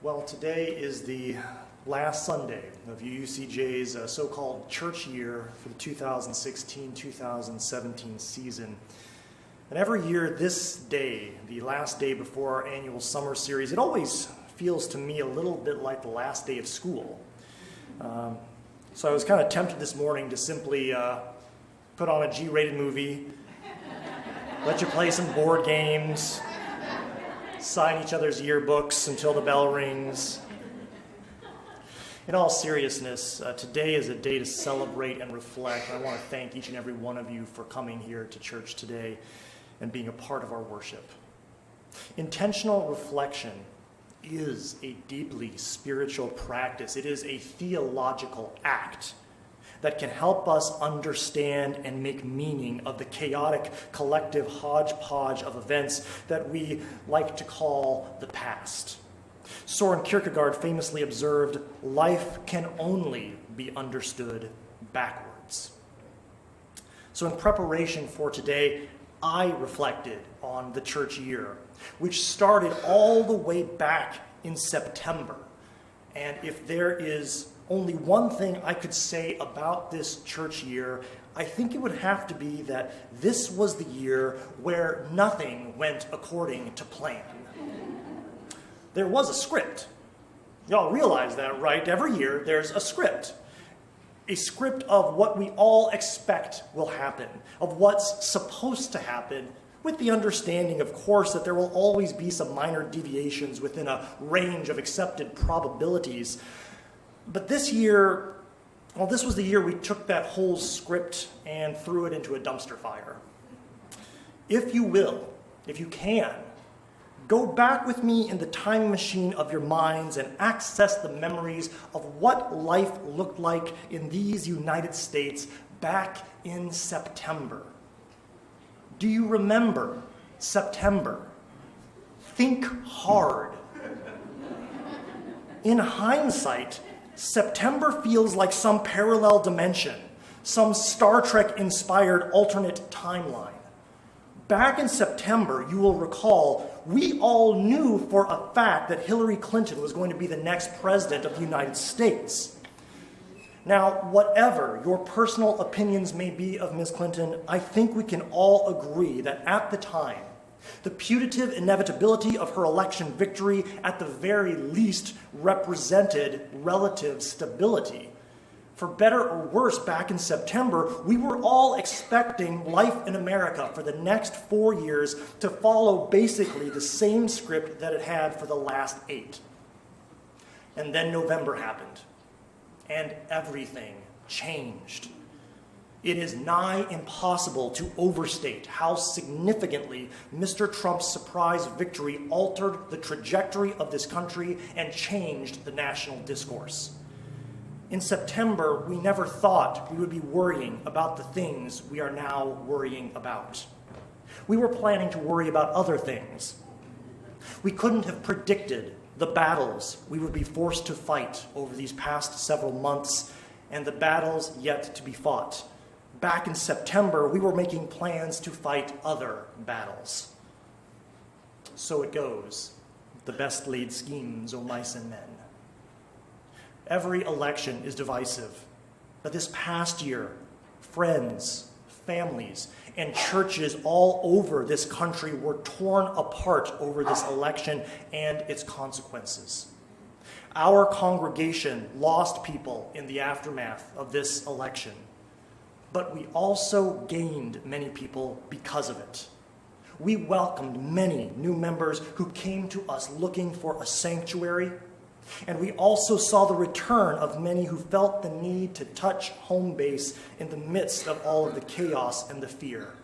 Well, today is the last Sunday of UUCJ's so-called church year for the 2016-2017 season. And every year, this day, the last day before our annual summer series, it always feels to me a little bit like the last day of school. So I was kind of tempted this morning to simply put on a G-rated movie, let you play some board games, sign each other's yearbooks until the bell rings. In all seriousness, today is a day to celebrate and reflect. I want to thank each and every one of you for coming here to church today and being a part of our worship. Intentional reflection is a deeply spiritual practice. It is a theological act that can help us understand and make meaning of the chaotic collective hodgepodge of events that we like to call the past. Soren Kierkegaard famously observed, "Life can only be understood backwards." So in preparation for today, I reflected on the church year, which started all the way back in September. And if there is only one thing I could say about this church year, I think it would have to be that this was the year where nothing went according to plan. There was a script. Y'all realize that, right? Every year there's a script. A script of what we all expect will happen, of what's supposed to happen, with the understanding, of course, that there will always be some minor deviations within a range of accepted probabilities. But this year, well, this was the year we took that whole script and threw it into a dumpster fire. If you will, if you can, go back with me in the time machine of your minds and access the memories of what life looked like in these United States back in September. Do you remember September? Think hard. In hindsight, September feels like some parallel dimension, some Star Trek-inspired alternate timeline. Back in September, you will recall, we all knew for a fact that Hillary Clinton was going to be the next president of the United States. Now, whatever your personal opinions may be of Ms. Clinton, I think we can all agree that at the time, the putative inevitability of her election victory at the very least represented relative stability. For better or worse, back in September, we were all expecting life in America for the next 4 years to follow basically the same script that it had for the last 8. And then November happened, and everything changed. It is nigh impossible to overstate how significantly Mr. Trump's surprise victory altered the trajectory of this country and changed the national discourse. In September, we never thought we would be worrying about the things we are now worrying about. We were planning to worry about other things. We couldn't have predicted the battles we would be forced to fight over these past several months and the battles yet to be fought. Back in September, we were making plans to fight other battles. So it goes, the best laid schemes, O mice and men. Every election is divisive, but this past year, friends, families, and churches all over this country were torn apart over this election and its consequences. Our congregation lost people in the aftermath of this election, but we also gained many people because of it. We welcomed many new members who came to us looking for a sanctuary, and we also saw the return of many who felt the need to touch home base in the midst of all of the chaos and the fear.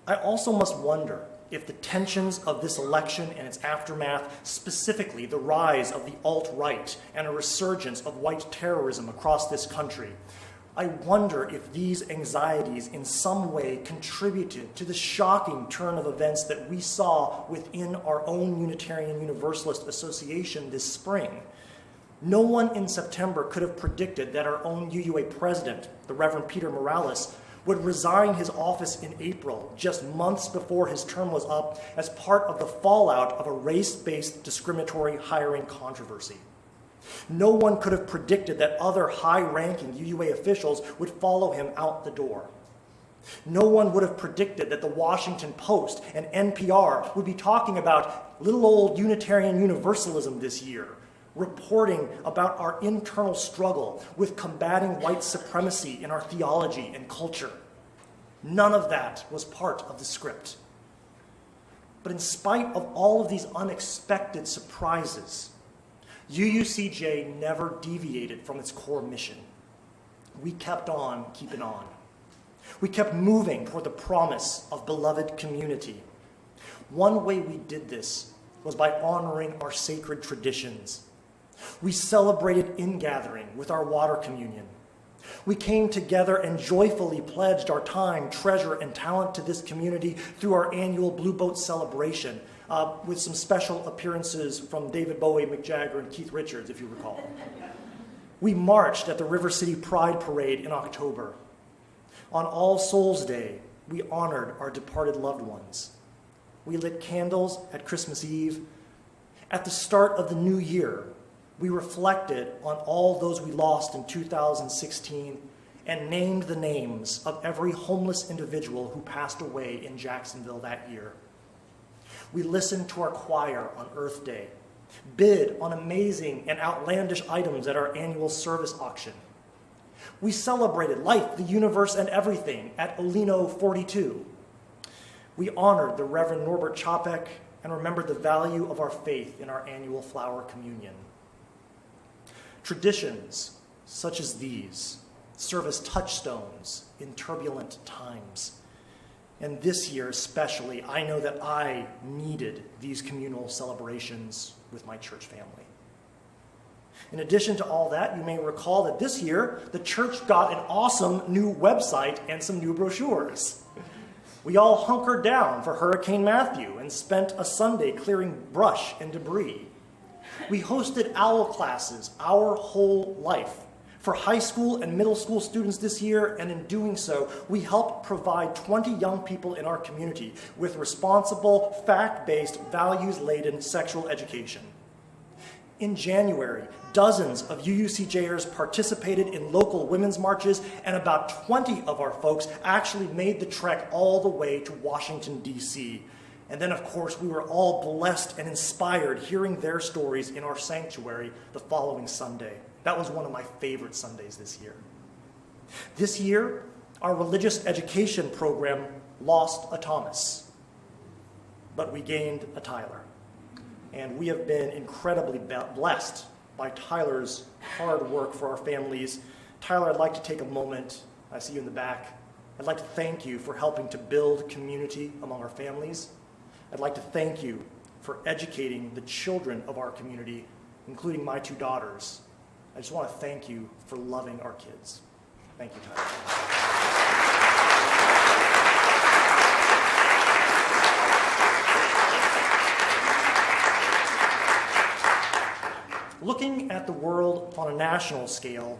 I also must wonder if the tensions of this election and its aftermath, specifically the rise of the alt-right and a resurgence of white terrorism across this country, I wonder if these anxieties in some way contributed to the shocking turn of events that we saw within our own Unitarian Universalist Association this spring. No one in September could have predicted that our own UUA president, the Reverend Peter Morales, would resign his office in April, just months before his term was up, as part of the fallout of a race-based discriminatory hiring controversy. No one could have predicted that other high-ranking UUA officials would follow him out the door. No one would have predicted that the Washington Post and NPR would be talking about little old Unitarian Universalism this year, reporting about our internal struggle with combating white supremacy in our theology and culture. None of that was part of the script. But in spite of all of these unexpected surprises, UUCJ never deviated from its core mission. We kept on keeping on. We kept moving toward the promise of beloved community. One way we did this was by honoring our sacred traditions. We celebrated ingathering with our water communion. We came together and joyfully pledged our time, treasure, and talent to this community through our annual Blue Boat celebration, with some special appearances from David Bowie, Mick Jagger, and Keith Richards, if you recall. We marched at the River City Pride Parade in October. On All Souls Day, we honored our departed loved ones. We lit candles at Christmas Eve. At the start of the new year, we reflected on all those we lost in 2016 and named the names of every homeless individual who passed away in Jacksonville that year. We listened to our choir on Earth Day, bid on amazing and outlandish items at our annual service auction. We celebrated life, the universe, and everything at Olino 42. We honored the Reverend Norbert Chopek and remembered the value of our faith in our annual flower communion. Traditions such as these serve as touchstones in turbulent times. And this year especially, I know that I needed these communal celebrations with my church family. In addition to all that, you may recall that this year, the church got an awesome new website and some new brochures. We all hunkered down for Hurricane Matthew and spent a Sunday clearing brush and debris. We hosted OWL classes, Our Whole Life, for high school and middle school students this year, and in doing so, we helped provide 20 young people in our community with responsible, fact-based, values-laden sexual education. In January, dozens of UUCJers participated in local women's marches, and about 20 of our folks actually made the trek all the way to Washington, D.C. And then, of course, we were all blessed and inspired hearing their stories in our sanctuary the following Sunday. That was one of my favorite Sundays this year. This year, our religious education program lost a Thomas, but we gained a Tyler. And we have been incredibly blessed by Tyler's hard work for our families. Tyler, I'd like to take a moment, I see you in the back. I'd like to thank you for helping to build community among our families. I'd like to thank you for educating the children of our community, including my two daughters. I just want to thank you for loving our kids. Thank you, Tyler. Looking at the world on a national scale,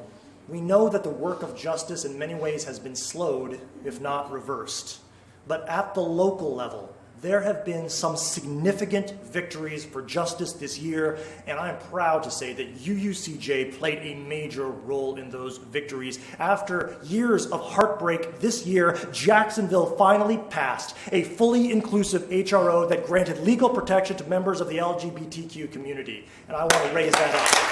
we know that the work of justice in many ways has been slowed, if not reversed. But at the local level, there have been some significant victories for justice this year, and I'm proud to say that UUCJ played a major role in those victories. After years of heartbreak this year, Jacksonville finally passed a fully inclusive HRO that granted legal protection to members of the LGBTQ community, and I want to raise that up.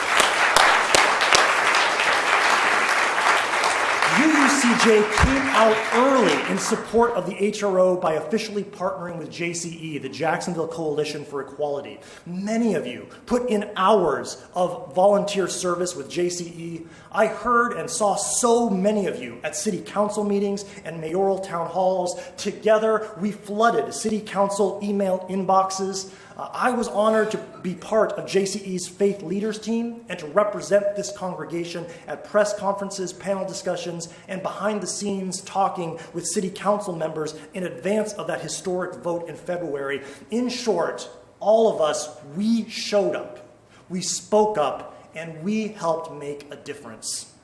UUCJ came out early in support of the HRO by officially partnering with JCE, the Jacksonville Coalition for Equality. Many of you put in hours of volunteer service with JCE. I heard and saw so many of you at city council meetings and mayoral town halls. Together, we flooded city council email inboxes. I was honored to be part of JCE's Faith Leaders team and to represent this congregation at press conferences, panel discussions, and behind the scenes talking with city council members in advance of that historic vote in February. In short, all of us, we showed up, we spoke up, and we helped make a difference.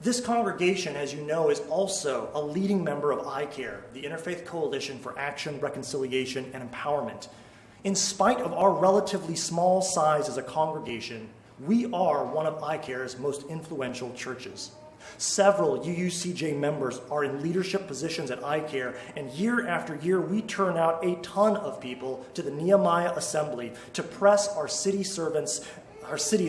This congregation, as you know, is also a leading member of ICARE, the Interfaith Coalition for Action, Reconciliation, and Empowerment. In spite of our relatively small size as a congregation, we are one of ICARE's most influential churches. Several UUCJ members are in leadership positions at ICARE, and year after year we turn out a ton of people to the Nehemiah Assembly to press our city's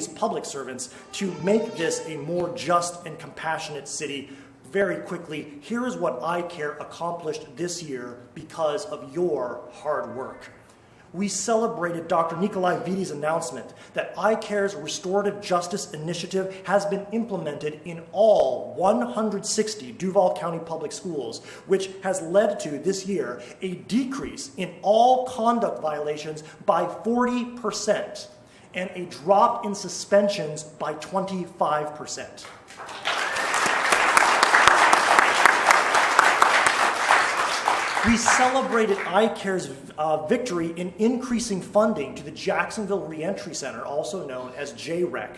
public servants to make this a more just and compassionate city. Very quickly, here is what ICARE accomplished this year because of your hard work. We celebrated Dr. Nikolai Vidi's announcement that ICARE's Restorative Justice Initiative has been implemented in all 160 Duval County public schools, which has led to, this year, a decrease in all conduct violations by 40% and a drop in suspensions by 25%. We celebrated ICARE's victory in increasing funding to the Jacksonville Reentry Center, also known as JREC.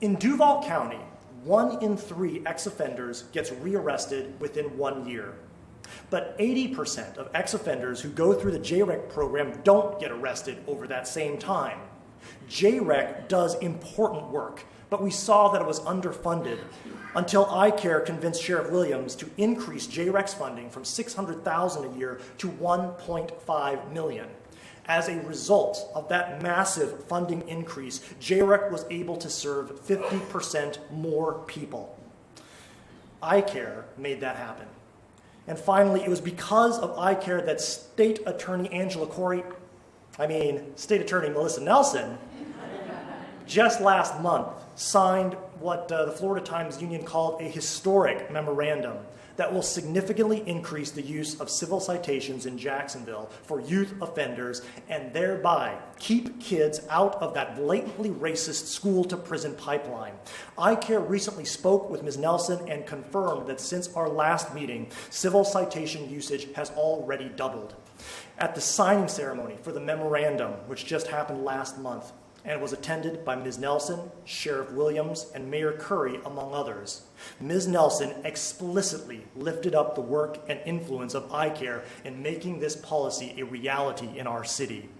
In Duval County, 1 in 3 ex-offenders gets rearrested within 1 year. But 80% of ex-offenders who go through the JREC program don't get arrested over that same time. JREC does important work, but we saw that it was underfunded until ICARE convinced Sheriff Williams to increase JREC's funding from $600,000 a year to $1.5 million. As a result of that massive funding increase, JREC was able to serve 50% more people. ICARE made that happen. And finally, it was because of ICARE that State Attorney Melissa Nelson, just last month, signed what the Florida Times Union called a historic memorandum that will significantly increase the use of civil citations in Jacksonville for youth offenders and thereby keep kids out of that blatantly racist school-to-prison pipeline. ICARE recently spoke with Ms. Nelson and confirmed that since our last meeting, civil citation usage has already doubled. At the signing ceremony for the memorandum, which just happened last month, and was attended by Ms. Nelson, Sheriff Williams, and Mayor Curry, among others, Ms. Nelson explicitly lifted up the work and influence of ICARE in making this policy a reality in our city.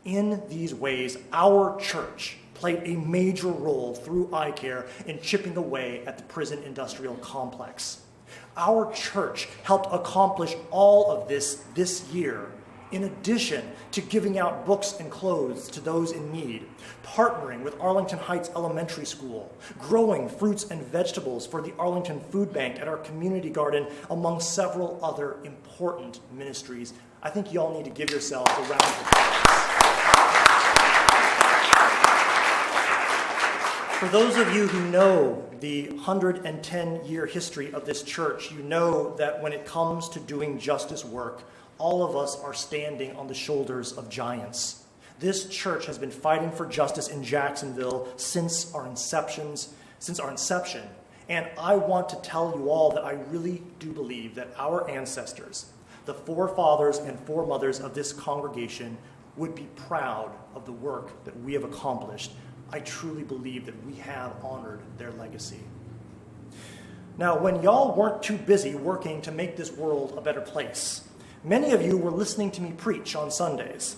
In these ways, our church played a major role through ICARE in chipping away at the prison industrial complex. Our church helped accomplish all of this year, in addition to giving out books and clothes to those in need, partnering with Arlington Heights Elementary School, growing fruits and vegetables for the Arlington Food Bank at our community garden, among several other important ministries. I think you all need to give yourselves a round of applause. For those of you who know the 110-year history of this church, you know that when it comes to doing justice work, all of us are standing on the shoulders of giants. This church has been fighting for justice in Jacksonville since our inception. And I want to tell you all that I really do believe that our ancestors, the forefathers and foremothers of this congregation, would be proud of the work that we have accomplished. I truly believe that we have honored their legacy. Now, when y'all weren't too busy working to make this world a better place, many of you were listening to me preach on Sundays.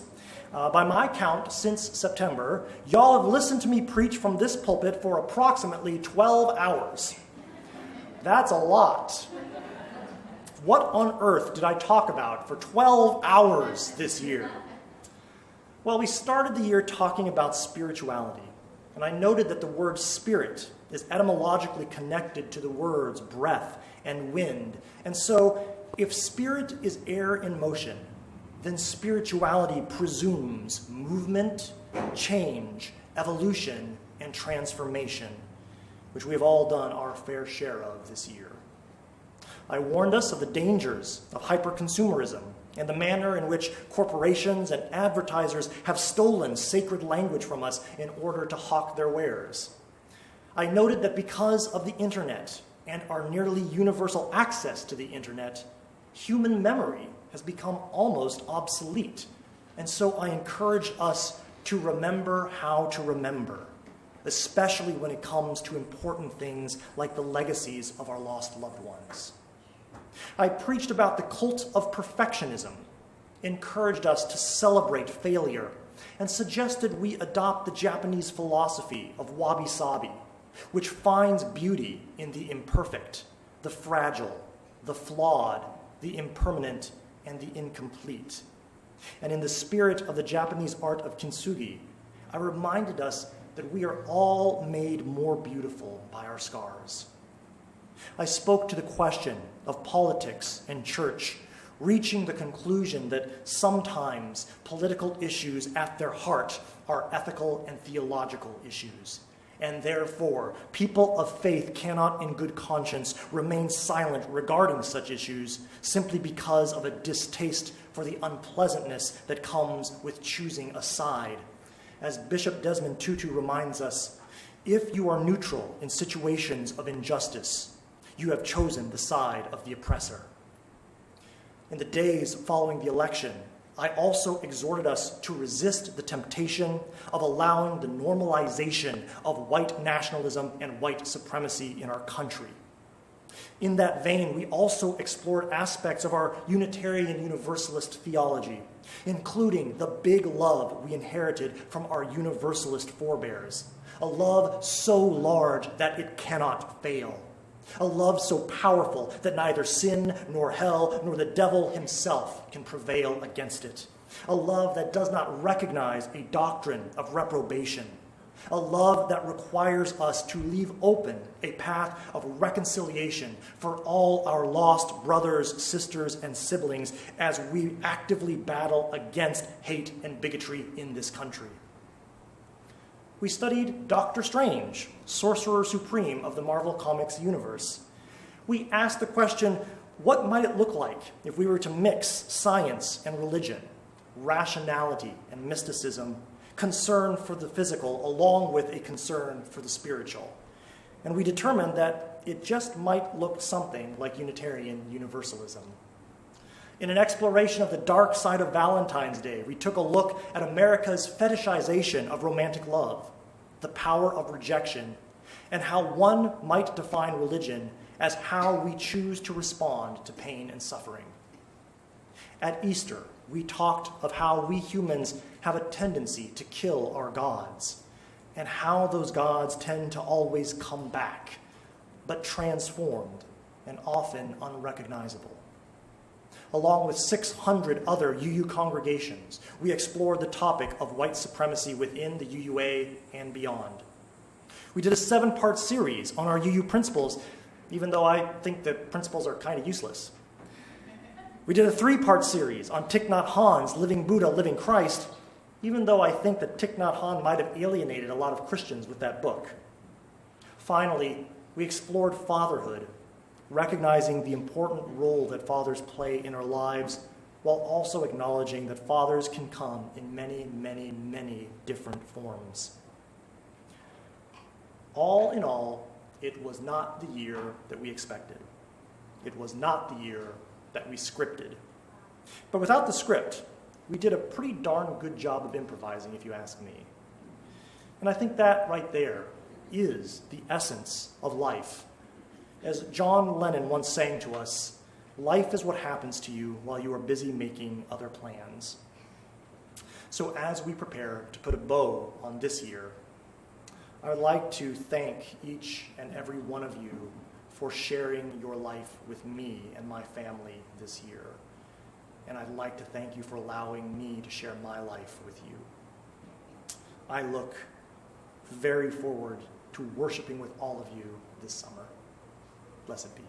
By my count, since September, y'all have listened to me preach from this pulpit for approximately 12 hours. That's a lot. What on earth did I talk about for 12 hours this year? Well, we started the year talking about spirituality, and I noted that the word spirit is etymologically connected to the words breath and wind, and so if spirit is air in motion, then spirituality presumes movement, change, evolution, and transformation, which we have all done our fair share of this year. I warned us of the dangers of hyperconsumerism and the manner in which corporations and advertisers have stolen sacred language from us in order to hawk their wares. I noted that because of the internet and our nearly universal access to the internet, human memory has become almost obsolete. And so I encourage us to remember how to remember. especially when it comes to important things like the legacies of our lost loved ones. I preached about the cult of perfectionism, encouraged us to celebrate failure, and suggested we adopt the Japanese philosophy of wabi-sabi, which finds beauty in the imperfect, the fragile, the flawed, the impermanent, and the incomplete. And in the spirit of the Japanese art of kintsugi, I reminded us that we are all made more beautiful by our scars. I spoke to the question of politics and church, reaching the conclusion that sometimes political issues at their heart are ethical and theological issues. And therefore, people of faith cannot in good conscience remain silent regarding such issues simply because of a distaste for the unpleasantness that comes with choosing a side. As Bishop Desmond Tutu reminds us, if you are neutral in situations of injustice, you have chosen the side of the oppressor. In the days following the election, I also exhorted us to resist the temptation of allowing the normalization of white nationalism and white supremacy in our country. In that vein, we also explored aspects of our Unitarian Universalist theology, including the big love we inherited from our Universalist forebears, a love so large that it cannot fail. A love so powerful that neither sin nor hell nor the devil himself can prevail against it. A love that does not recognize a doctrine of reprobation. A love that requires us to leave open a path of reconciliation for all our lost brothers, sisters, and siblings as we actively battle against hate and bigotry in this country. We studied Doctor Strange, Sorcerer Supreme of the Marvel Comics universe. We asked the question, what might it look like if we were to mix science and religion, rationality and mysticism, concern for the physical along with a concern for the spiritual? And we determined that it just might look something like Unitarian Universalism. In an exploration of the dark side of Valentine's Day, we took a look at America's fetishization of romantic love, the power of rejection, and how one might define religion as how we choose to respond to pain and suffering. At Easter, we talked of how we humans have a tendency to kill our gods, and how those gods tend to always come back, but transformed and often unrecognizable. Along with 600 other UU congregations, we explored the topic of white supremacy within the UUA and beyond. We did a 7-part series on our UU principles, even though I think the principles are kind of useless. We did a 3-part series on Thich Nhat Hanh's Living Buddha, Living Christ, even though I think that Thich Nhat Hanh might have alienated a lot of Christians with that book. Finally, we explored fatherhood, recognizing the important role that fathers play in our lives, while also acknowledging that fathers can come in many, many, many different forms. All in all, it was not the year that we expected. It was not the year that we scripted. But without the script, we did a pretty darn good job of improvising, if you ask me. And I think that right there is the essence of life. As John Lennon once sang to us, life is what happens to you while you are busy making other plans. So as we prepare to put a bow on this year, I would like to thank each and every one of you for sharing your life with me and my family this year. And I'd like to thank you for allowing me to share my life with you. I look very forward to worshiping with all of you this summer. Blessed be.